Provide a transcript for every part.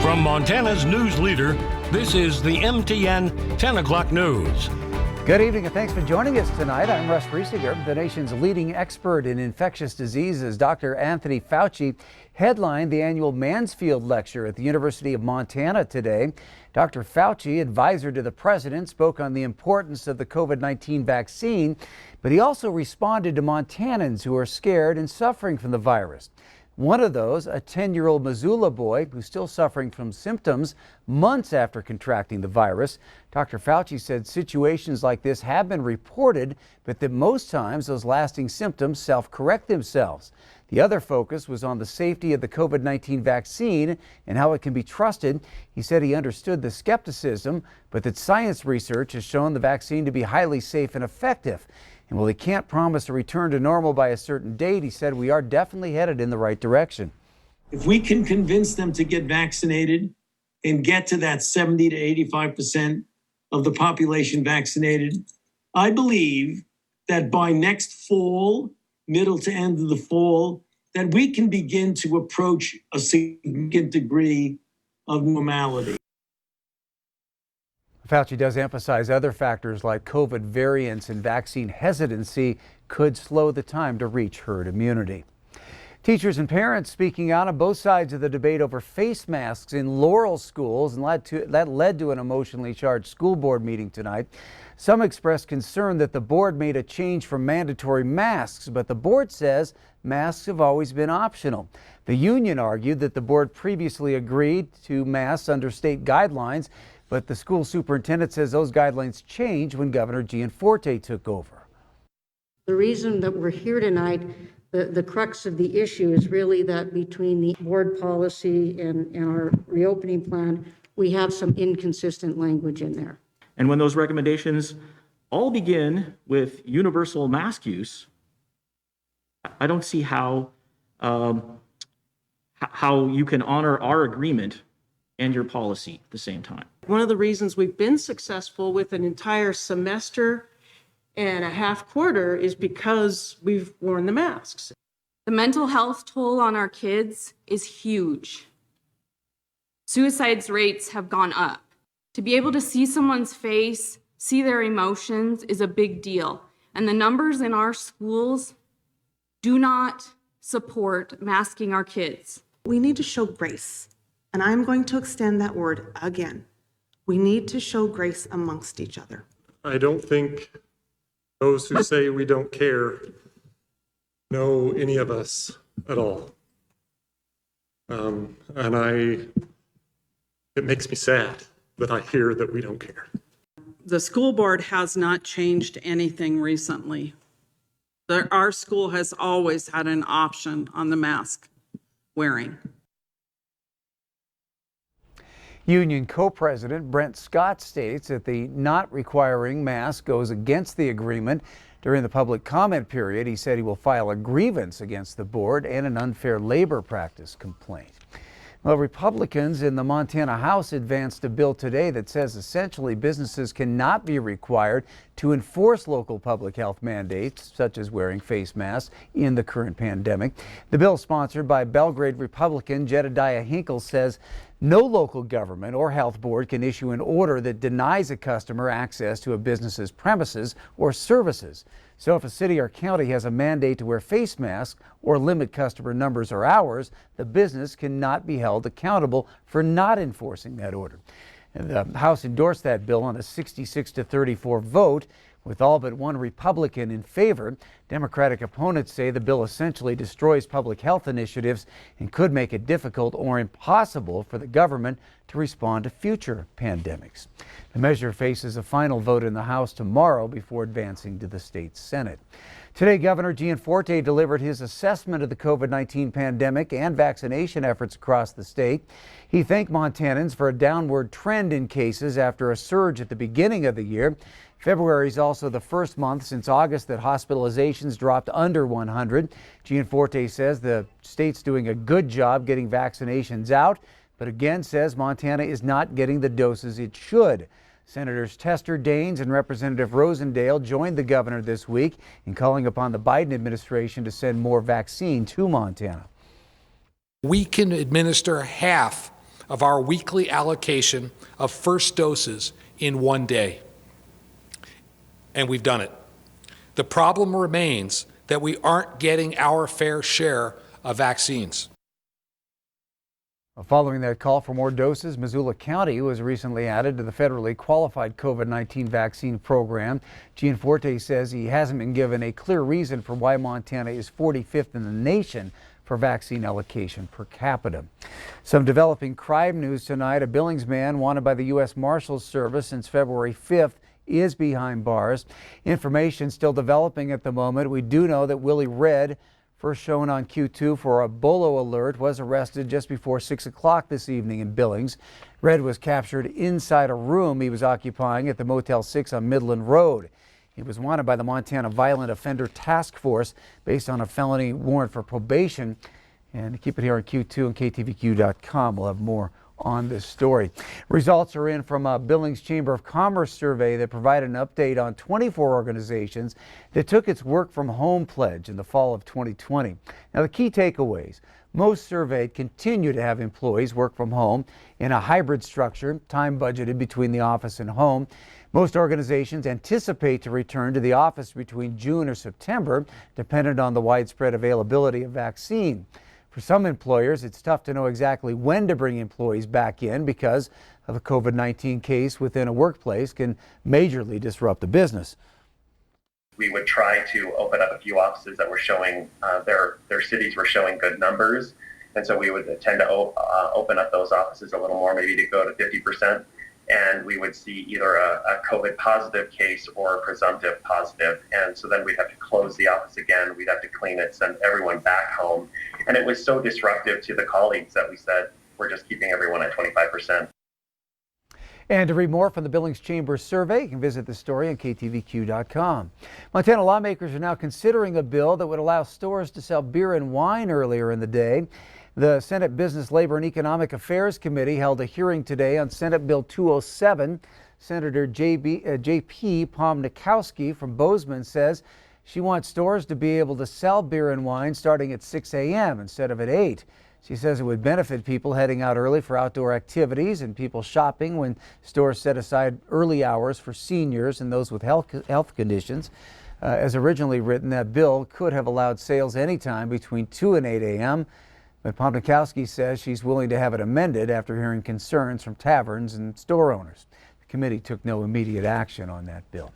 From Montana's news leader, this is the MTN 10 o'clock news. Good evening and thanks for joining us tonight. I'm Russ Riesinger. The nation's leading expert in infectious diseases, Dr. Anthony Fauci, headlined the annual Mansfield Lecture at the University of Montana today. Dr. Fauci, advisor to the president, spoke on the importance of the COVID-19 vaccine, but he also responded to Montanans who are scared and suffering from the virus. One of those, a 10-year-old Missoula boy who's still suffering from symptoms months after contracting the virus. Dr. Fauci said situations like this have been reported, but that most times those lasting symptoms self-correct themselves. The other focus was on the safety of the COVID-19 vaccine and how it can be trusted. He said he understood the skepticism, but that science research has shown the vaccine to be highly safe and effective. And while he can't promise a return to normal by a certain date, he said we are definitely headed in the right direction. If we can convince them to get vaccinated and get to that 70 to 85% of the population vaccinated, I believe that by next fall, middle to end of the fall, that we can begin to approach a significant degree of normality. Fauci does emphasize other factors like COVID variants and vaccine hesitancy could slow the time to reach herd immunity. Teachers and parents speaking out on both sides of the debate over face masks in Laurel schools, and that led to an emotionally charged school board meeting tonight. Some expressed concern that the board made a change from mandatory masks, but the board says masks have always been optional. The union argued that the board previously agreed to masks under state guidelines, but the school superintendent says those guidelines changed when Governor Gianforte took over. The reason that we're here tonight, the crux of the issue is really that between the board policy and our reopening plan, we have some inconsistent language in there. And when those recommendations all begin with universal mask use, I don't see how you can honor our agreement and your policy at the same time. One of the reasons we've been successful with an entire semester and a half quarter is because we've worn the masks. The mental health toll on our kids is huge. Suicide rates have gone up. To be able to see someone's face, see their emotions is a big deal. And the numbers in our schools do not support masking our kids. We need to show grace. And I'm going to extend that word again. We need to show grace amongst each other. I don't think those who say we don't care know any of us at all. It makes me sad that I hear that we don't care. The school board has not changed anything recently. Our school has always had an option on the mask wearing. Union co-president Brent Scott states that the not requiring masks goes against the agreement. During the public comment period, he said he will file a grievance against the board and an unfair labor practice complaint. Well, Republicans in the Montana House advanced a bill today that says essentially businesses cannot be required to enforce local public health mandates, such as wearing face masks in the current pandemic. The bill, sponsored by Belgrade Republican Jedediah Hinkle, says no local government or health board can issue an order that denies a customer access to a business's premises or services. So if a city or county has a mandate to wear face masks or limit customer numbers or hours, the business cannot be held accountable for not enforcing that order. And the House endorsed that bill on a 66-34 vote, with all but one Republican in favor. Democratic opponents say the bill essentially destroys public health initiatives and could make it difficult or impossible for the government to respond to future pandemics. The measure faces a final vote in the House tomorrow before advancing to the state Senate. Today, Governor Gianforte delivered his assessment of the COVID-19 pandemic and vaccination efforts across the state. He thanked Montanans for a downward trend in cases after a surge at the beginning of the year. February is also the first month since August that hospitalizations dropped under 100. Gianforte says the state's doing a good job getting vaccinations out, but again says Montana is not getting the doses it should. Senators Tester, Daines, and Representative Rosendale joined the governor this week in calling upon the Biden administration to send more vaccine to Montana. We can administer half of our weekly allocation of first doses in one day. And we've done it. The problem remains that we aren't getting our fair share of vaccines. Following that call for more doses, Missoula County was recently added to the federally qualified COVID-19 vaccine program. Gianforte says he hasn't been given a clear reason for why Montana is 45th in the nation for vaccine allocation per capita. Some developing crime news tonight. A Billings man wanted by the U.S. Marshals Service since February 5th is behind bars. Information still developing at the moment. We do know that Willie Red, first shown on Q2 for a bolo alert, was arrested just before 6 o'clock this evening in Billings. Red was captured inside a room he was occupying at the Motel 6 on Midland Road. He was wanted by the Montana Violent Offender Task Force based on a felony warrant for probation. And keep it here on Q2 and KTVQ.com. We'll have more on this story. Results are in from a Billings Chamber of Commerce survey that provided an update on 24 organizations that took its work from home pledge in the fall of 2020. Now, the key takeaways: most surveyed continue to have employees work from home in a hybrid structure, time budgeted between the office and home. Most organizations anticipate to return to the office between June or September, dependent on the widespread availability of vaccine. For some employers, it's tough to know exactly when to bring employees back in because of a COVID-19 case within a workplace can majorly disrupt the business. We would try to open up a few offices that were showing, their cities were showing good numbers. And so we would tend to open up those offices a little more, maybe to go to 50%. And we would see either a COVID positive case or a presumptive positive. And so then we'd have to close the office again. We'd have to clean it, send everyone back home. And it was so disruptive to the colleagues that we said, we're just keeping everyone at 25%. And to read more from the Billings Chamber survey, you can visit the story on KTVQ.com. Montana lawmakers are now considering a bill that would allow stores to sell beer and wine earlier in the day. The Senate Business, Labor, and Economic Affairs Committee held a hearing today on Senate Bill 207. Senator J.P. Pomnikowski from Bozeman says she wants stores to be able to sell beer and wine starting at 6 a.m. instead of at 8. She says it would benefit people heading out early for outdoor activities and people shopping when stores set aside early hours for seniors and those with health conditions. As originally written, that bill could have allowed sales anytime between 2 and 8 a.m. But Pomnikowski says she's willing to have it amended after hearing concerns from taverns and store owners. The committee took no immediate action on that bill.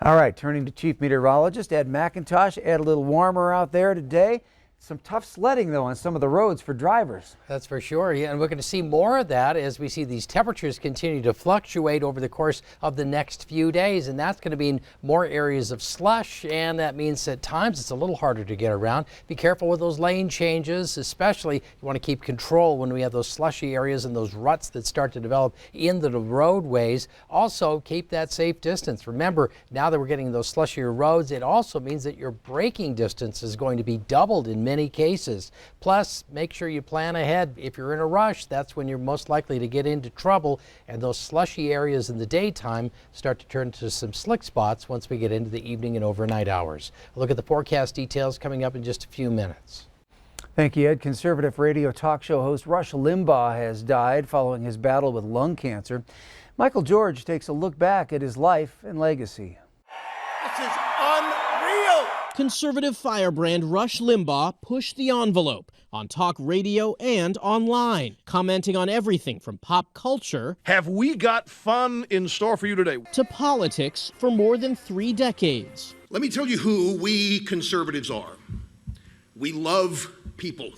All right, turning to Chief Meteorologist Ed McIntosh. Ed, a little warmer out there today. Some tough sledding, though, on some of the roads for drivers. That's for sure. Yeah, and we're going to see more of that as we see these temperatures continue to fluctuate over the course of the next few days. And that's going to mean more areas of slush. And that means at times it's a little harder to get around. Be careful with those lane changes, especially you want to keep control when we have those slushy areas and those ruts that start to develop into the roadways. Also, keep that safe distance. Remember, now that we're getting those slushier roads, it also means that your braking distance is going to be doubled in many cases. Plus, make sure you plan ahead. If you're in a rush, that's when you're most likely to get into trouble, and those slushy areas in the daytime start to turn to some slick spots once we get into the evening and overnight hours. A look at the forecast details coming up in just a few minutes. Thank you, Ed. Conservative radio talk show host Rush Limbaugh has died following his battle with lung cancer. Michael George takes a look back at his life and legacy. This is unreal! Conservative firebrand Rush Limbaugh pushed the envelope on talk radio and online, commenting on everything from pop culture. Have we got fun in store for you today? To politics for more than 3 decades. Let me tell you who we conservatives are. We love people.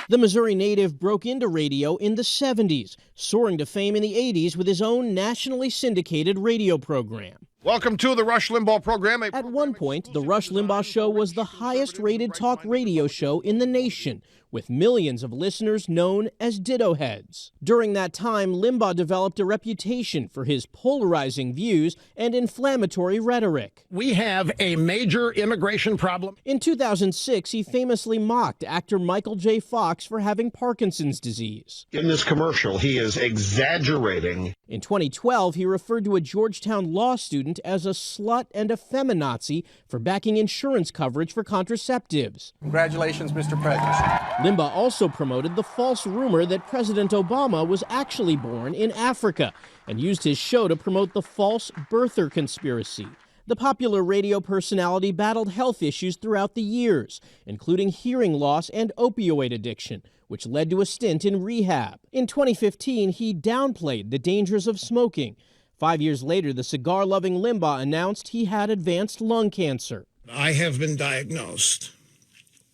The Missouri native broke into radio in the 70s, soaring to fame in the 80s with his own nationally syndicated radio program. Welcome to the Rush Limbaugh program. At one point, the Rush Limbaugh Show was the highest-rated talk radio show in the nation, with millions of listeners known as Ditto Heads. During that time, Limbaugh developed a reputation for his polarizing views and inflammatory rhetoric. We have a major immigration problem. In 2006, he famously mocked actor Michael J. Fox for having Parkinson's disease. In this commercial, he is exaggerating. In 2012, he referred to a Georgetown law student as a slut and a feminazi for backing insurance coverage for contraceptives. Congratulations, Mr. President. Limbaugh also promoted the false rumor that President Obama was actually born in Africa and used his show to promote the false birther conspiracy. The popular radio personality battled health issues throughout the years, including hearing loss and opioid addiction, which led to a stint in rehab. In 2015, he downplayed the dangers of smoking. 5 years later, the cigar-loving Limbaugh announced he had advanced lung cancer. I have been diagnosed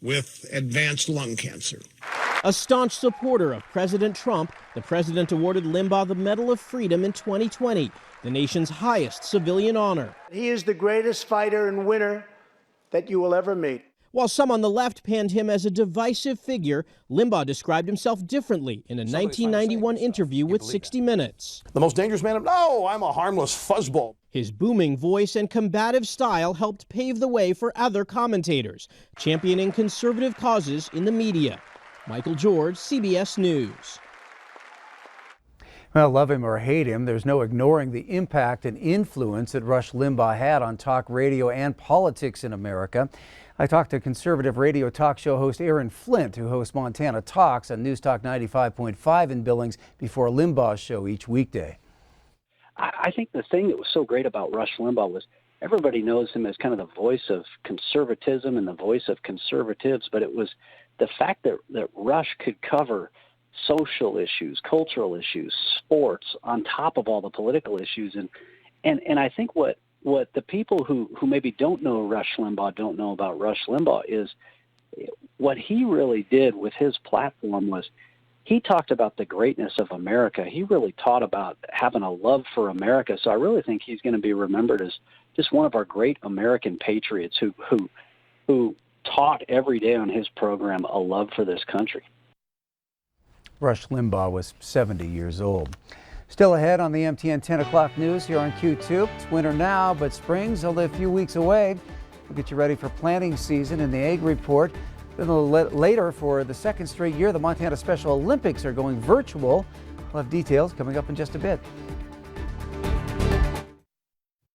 with advanced lung cancer. A staunch supporter of President Trump, the president awarded Limbaugh the Medal of Freedom in 2020, the nation's highest civilian honor. He is the greatest fighter and winner that you will ever meet. While some on the left panned him as a divisive figure, Limbaugh described himself differently in a 1991 interview with 60 Minutes. The most dangerous man? No, I'm a harmless fuzzball. His booming voice and combative style helped pave the way for other commentators, championing conservative causes in the media. Michael George, CBS News. Well, love him or hate him, there's no ignoring the impact and influence that Rush Limbaugh had on talk radio and politics in America. I talked to conservative radio talk show host Aaron Flint, who hosts Montana Talks on News Talk 95.5 in Billings before Limbaugh's show each weekday. I think the thing that was so great about Rush Limbaugh was everybody knows him as kind of the voice of conservatism and the voice of conservatives, but it was the fact that Rush could cover social issues, cultural issues, sports, on top of all the political issues. And I think what the people who maybe don't know Rush Limbaugh don't know about Rush Limbaugh is what he really did with his platform was he talked about the greatness of America. He really taught about having a love for America. So I really think he's going to be remembered as just one of our great American patriots who taught every day on his program a love for this country. Rush Limbaugh was 70 years old. Still ahead on the MTN 10 o'clock news here on Q2. It's winter now, but spring's only a few weeks away. We'll get you ready for planting season in the Ag Report. Then later, for the second straight year, the Montana Special Olympics are going virtual. We'll have details coming up in just a bit.